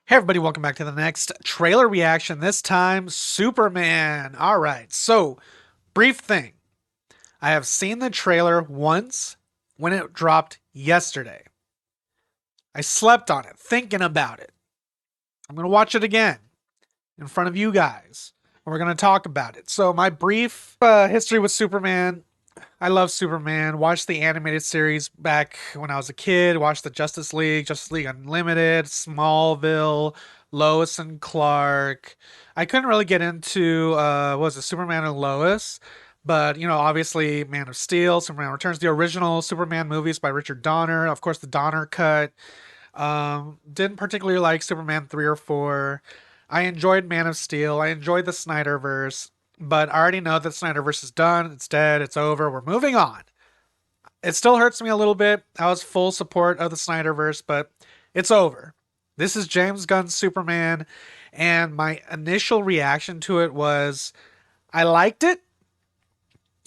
Hey everybody, welcome back to the next trailer reaction. This time, Superman. All right, so brief thing. I have seen the trailer once when it dropped yesterday. I slept on it, thinking about it. I'm going to watch it again in front of you guys. And we're going to talk about it. So, my brief history with Superman. I love Superman. Watched the animated series back when I was a kid. Watched the Justice League Unlimited, Smallville, Lois and Clark. I couldn't really get into what was it, Superman and Lois, but obviously Man of Steel, Superman Returns, the original Superman movies by Richard Donner, of course the Donner cut. Didn't particularly like Superman 3 or 4. I enjoyed Man of Steel. I enjoyed the Snyderverse, but I already know that Snyderverse is done. It's dead. It's over. We're moving on. It still hurts me a little bit. I was full support of the Snyderverse, but it's over. This is James Gunn's Superman, and my initial reaction to it was I liked it,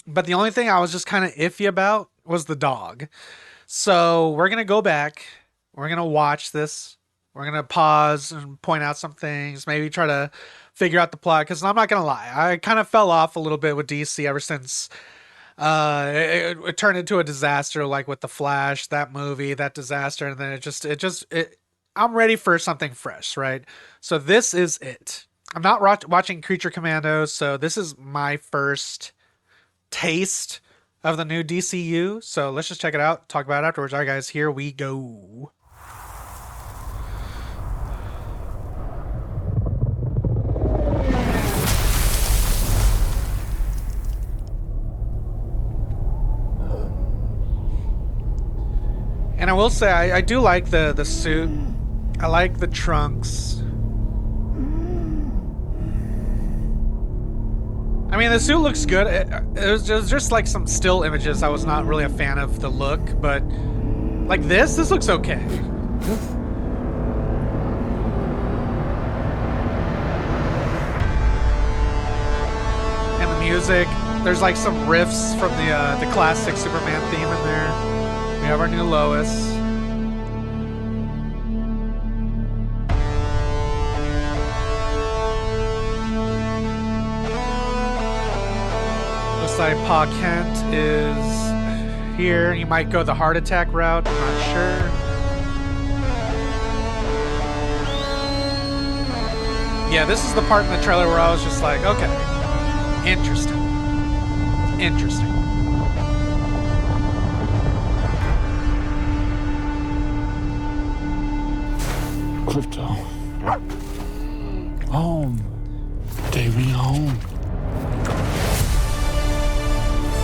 but the only thing I was just kind of iffy about was the dog. So we're gonna go back. We're gonna watch this. We're gonna pause and point out some things. Maybe try to figure out the plot. Because I'm not gonna lie, I kind of fell off a little bit with DC ever since it turned into a disaster. Like with the Flash, that movie, that disaster, and then it. I'm ready for something fresh, right? So this is it. I'm not watching Creature Commandos, so this is my first taste of the new DCU. So let's just check it out. Talk about it afterwards. All right, guys, here we go. And I will say, I do like the suit. I like the trunks. I mean, the suit looks good. It was just like some still images. I was not really a fan of the look, but like this looks okay. And the music, there's like some riffs from the classic Superman theme in there. We have our new Lois. Looks like Pa Kent is here. He might go the heart attack route. I'm not sure. Yeah, this is the part in the trailer where I was just like, okay, interesting. Interesting. Crypto. Home. Davey home.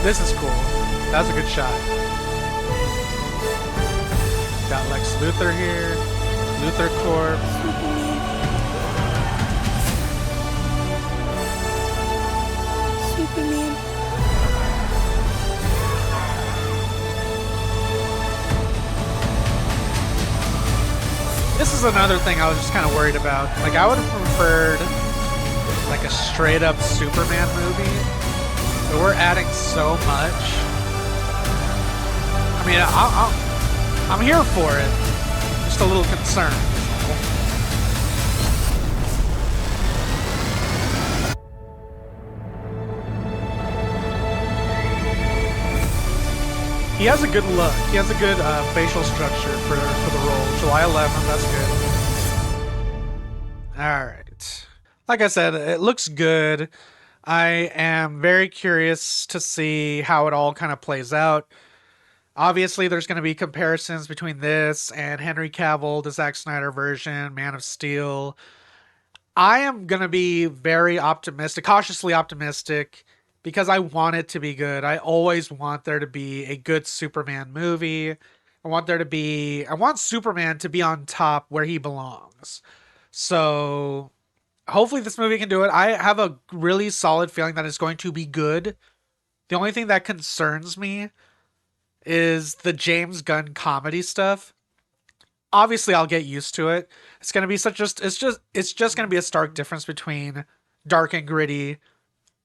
This is cool. That was a good shot. Got Lex Luthor here. Luthor Corp. Superman. This is another thing I was just kind of worried about. Like, I would have preferred like a straight up Superman movie, but we're adding so much. I mean, I'm here for it. Just a little concerned. He has a good look. He has a good facial structure for the role. July 11th, that's good. All right. Like I said, it looks good. I am very curious to see how it all kind of plays out. Obviously, there's going to be comparisons between this and Henry Cavill, the Zack Snyder version, Man of Steel. I am going to be very optimistic, cautiously optimistic, because I want it to be good. I always want there to be a good Superman movie. I want Superman to be on top where he belongs. So hopefully this movie can do it. I have a really solid feeling that it's going to be good. The only thing that concerns me is the James Gunn comedy stuff. Obviously I'll get used to it. It's going to be it's just going to be a stark difference between dark and gritty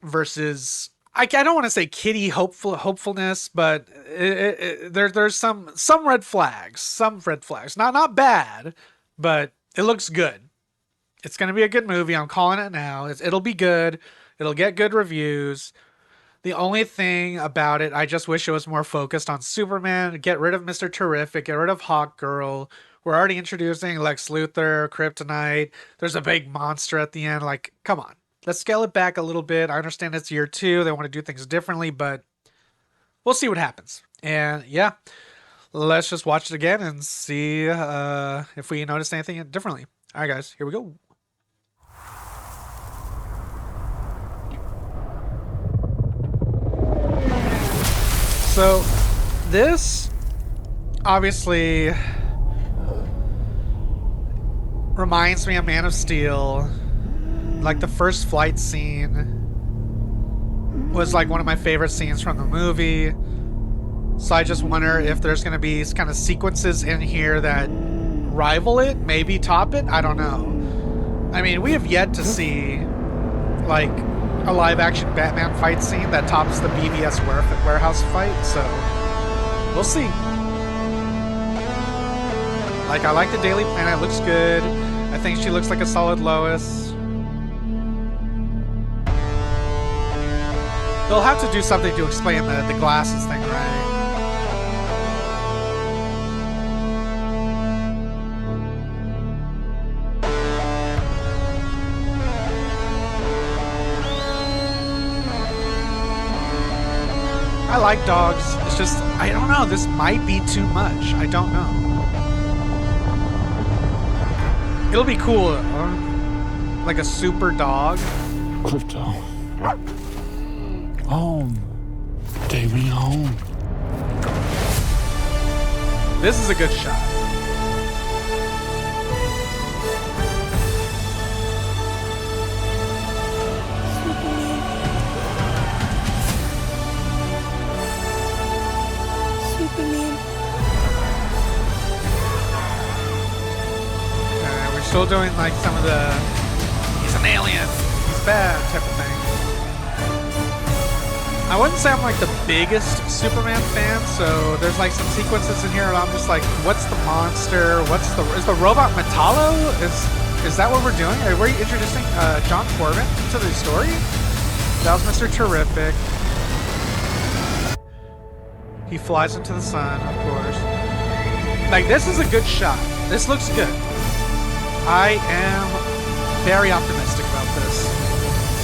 versus I don't want to say kiddie hopefulness, but there's some red flags, not bad, but it looks good. It's going to be a good movie. I'm calling it now. It'll be good. It'll get good reviews. The only thing about it, I just wish it was more focused on Superman. Get rid of Mr. Terrific. Get rid of Hawk Girl. We're already introducing Lex Luthor, Kryptonite. There's a big monster at the end. Like, come on. Let's scale it back a little bit. I understand it's year two. They want to do things differently, but we'll see what happens. And yeah, let's just watch it again and see if we notice anything differently. All right, guys, here we go. So, this obviously reminds me of Man of Steel. Like, the first flight scene was like one of my favorite scenes from the movie. So I just wonder if there's going to be kind of sequences in here that rival it, maybe top it. I don't know. I mean, we have yet to see like a live action Batman fight scene that tops the BVS warehouse fight, so we'll see. Like, I like the Daily Planet, it looks good. I think she looks like a solid Lois. They'll have to do something to explain the glasses thing, right? I like dogs. It's just, I don't know. This might be too much. I don't know. It'll be cool, like a super dog. Crypto. Home. Take me home. This is a good shot. We're still doing like some of the he's an alien, he's bad type of thing. I wouldn't say I'm like the biggest Superman fan, so there's like some sequences in here and I'm just like, what's the monster? Is the robot Metallo? Is that what we're doing? Are we introducing John Corbin to the story? That was Mr. Terrific. He flies into the sun, of course. Like, this is a good shot. This looks good. I am very optimistic about this.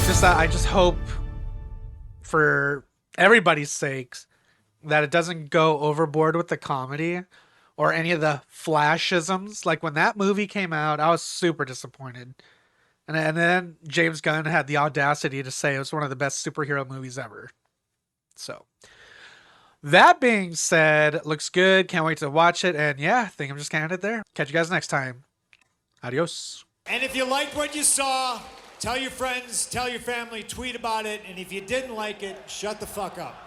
Just that I just hope, for everybody's sakes, that it doesn't go overboard with the comedy or any of the flashisms. Like, when that movie came out, I was super disappointed. And then James Gunn had the audacity to say it was one of the best superhero movies ever. So, that being said, looks good. Can't wait to watch it. And yeah, I think I'm just going to end it there. Catch you guys next time. Adios. And if you liked what you saw, tell your friends, tell your family, tweet about it. And if you didn't like it, shut the fuck up.